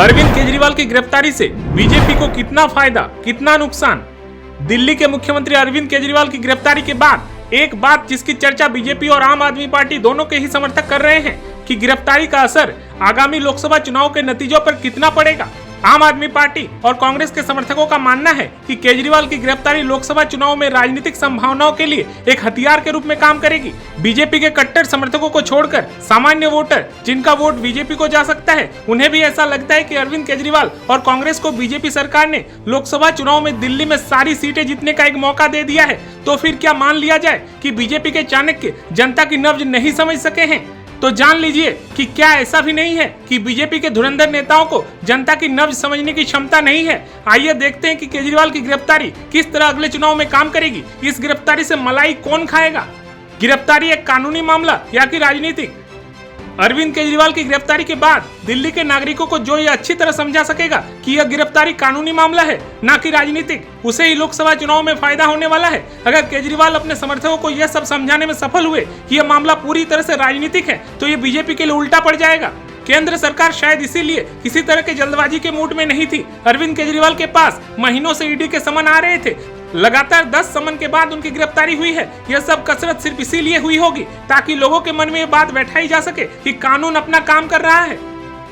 अरविंद केजरीवाल की गिरफ्तारी से बीजेपी को कितना फायदा, कितना नुकसान। दिल्ली के मुख्यमंत्री अरविंद केजरीवाल की गिरफ्तारी के बाद एक बात जिसकी चर्चा बीजेपी और आम आदमी पार्टी दोनों के ही समर्थक कर रहे हैं कि गिरफ्तारी का असर आगामी लोकसभा चुनाव के नतीजों पर कितना पड़ेगा। आम आदमी पार्टी और कांग्रेस के समर्थकों का मानना है कि केजरीवाल की गिरफ्तारी लोकसभा चुनाव में राजनीतिक संभावनाओं के लिए एक हथियार के रूप में काम करेगी। बीजेपी के कट्टर समर्थकों को छोड़कर सामान्य वोटर जिनका वोट बीजेपी को जा सकता है, उन्हें भी ऐसा लगता है कि अरविंद केजरीवाल और कांग्रेस को बीजेपी सरकार ने लोकसभा चुनाव में दिल्ली में सारी सीटें जीतने का एक मौका दे दिया है। तो फिर क्या मान लिया जाए कि बीजेपी के चाणक्य जनता की नब्ज नहीं समझ सके हैं? तो जान लीजिए कि क्या ऐसा भी नहीं है कि बीजेपी के धुरंधर नेताओं को जनता की नब्ज समझने की क्षमता नहीं है। आइए देखते हैं कि केजरीवाल की गिरफ्तारी किस तरह अगले चुनाव में काम करेगी। इस गिरफ्तारी से मलाई कौन खाएगा? गिरफ्तारी एक कानूनी मामला या कि राजनीतिक? अरविंद केजरीवाल की गिरफ्तारी के बाद दिल्ली के नागरिकों को जो यह अच्छी तरह समझा सकेगा कि यह गिरफ्तारी कानूनी मामला है न कि राजनीतिक, उसे ही लोकसभा चुनाव में फायदा होने वाला है। अगर केजरीवाल अपने समर्थकों को यह सब समझाने में सफल हुए कि यह मामला पूरी तरह से राजनीतिक है, तो ये बीजेपी के लिए उल्टा पड़ जाएगा। केंद्र सरकार शायद इसीलिए किसी तरह के जल्दबाजी के मूड में नहीं थी। अरविंद केजरीवाल के पास महीनों से ईडी के समन आ रहे थे। लगातार 10 समन के बाद उनकी गिरफ्तारी हुई है। यह सब कसरत सिर्फ इसीलिए हुई होगी ताकि लोगों के मन में यह बात बैठाई जा सके कि कानून अपना काम कर रहा है।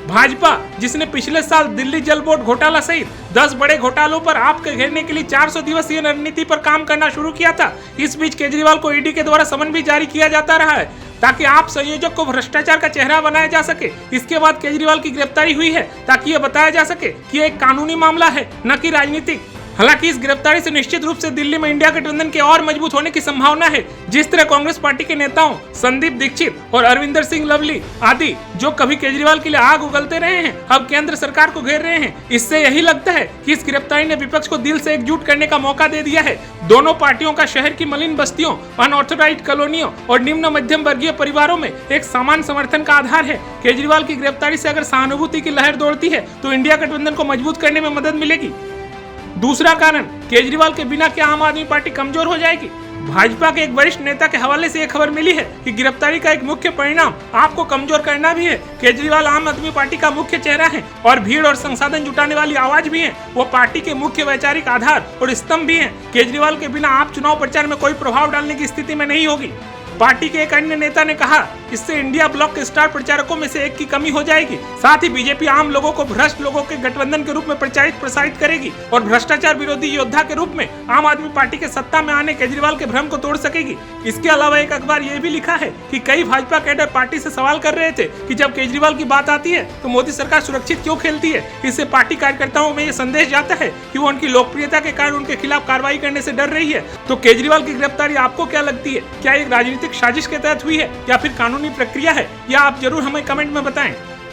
भाजपा, जिसने पिछले साल दिल्ली जल बोर्ड घोटाला सहित 10 बड़े घोटालों पर आपके घेरने के लिए 400 दिवसीय रणनीति पर काम करना शुरू किया था। इस बीच केजरीवाल को ईडी के द्वारा समन भी जारी किया जाता रहा है ताकि आप संयोजक को भ्रष्टाचार का चेहरा बनाया जा सके। इसके बाद केजरीवाल की गिरफ्तारी हुई है ताकि यह बताया जा सके कि यह एक कानूनी मामला है न कि राजनीतिक। हालांकि इस गिरफ्तारी से निश्चित रूप से दिल्ली में इंडिया गठबंधन के और मजबूत होने की संभावना है। जिस तरह कांग्रेस पार्टी के नेताओं संदीप दीक्षित और अरविंदर सिंह लवली आदि जो कभी केजरीवाल के लिए आग उगलते रहे हैं, अब केंद्र सरकार को घेर रहे हैं। इससे यही लगता है कि इस गिरफ्तारी ने विपक्ष को दिल से एकजुट करने का मौका दे दिया है। दोनों पार्टियों का शहर की मलिन बस्तियों, अनऑथोराइज्ड कॉलोनियों और निम्न मध्यम वर्गीय परिवारों में एक समान समर्थन का आधार है। केजरीवाल की गिरफ्तारी से अगर सहानुभूति की लहर दौड़ती है तो इंडिया गठबंधन को मजबूत करने में मदद मिलेगी। दूसरा कारण, केजरीवाल के बिना क्या आम आदमी पार्टी कमजोर हो जाएगी? भाजपा के एक वरिष्ठ नेता के हवाले से यह खबर मिली है कि गिरफ्तारी का एक मुख्य परिणाम आपको कमजोर करना भी है। केजरीवाल आम आदमी पार्टी का मुख्य चेहरा है और भीड़ और संसाधन जुटाने वाली आवाज भी है। वो पार्टी के मुख्य वैचारिक आधार और स्तंभ भी हैं। केजरीवाल के बिना आप चुनाव प्रचार में कोई प्रभाव डालने की स्थिति में नहीं होगी। पार्टी के एक अन्य नेता ने कहा, इससे इंडिया ब्लॉक के स्टार प्रचारकों में से एक की कमी हो जाएगी। साथ ही बीजेपी आम लोगों को भ्रष्ट लोगों के गठबंधन के रूप में प्रसारित करेगी और भ्रष्टाचार विरोधी योद्धा के रूप में आम आदमी पार्टी के सत्ता में आने केजरीवाल के भ्रम को तोड़ सकेगी। इसके अलावा एक अखबार यह भी लिखा है कि कई भाजपा कैडर पार्टी से सवाल कर रहे थे कि जब केजरीवाल की बात आती है तो मोदी सरकार सुरक्षित क्यों खेलती है। इससे पार्टी कार्यकर्ताओं में यह संदेश जाता है कि वो उनकी लोकप्रियता के कारण उनके खिलाफ कार्रवाई करने से डर रही है। तो केजरीवाल की गिरफ्तारी आपको क्या लगती है? क्या एक राजनीतिक साजिश के तहत हुई है या फिर कानूनी प्रक्रिया है? या आप जरूर हमें कमेंट में बताएं।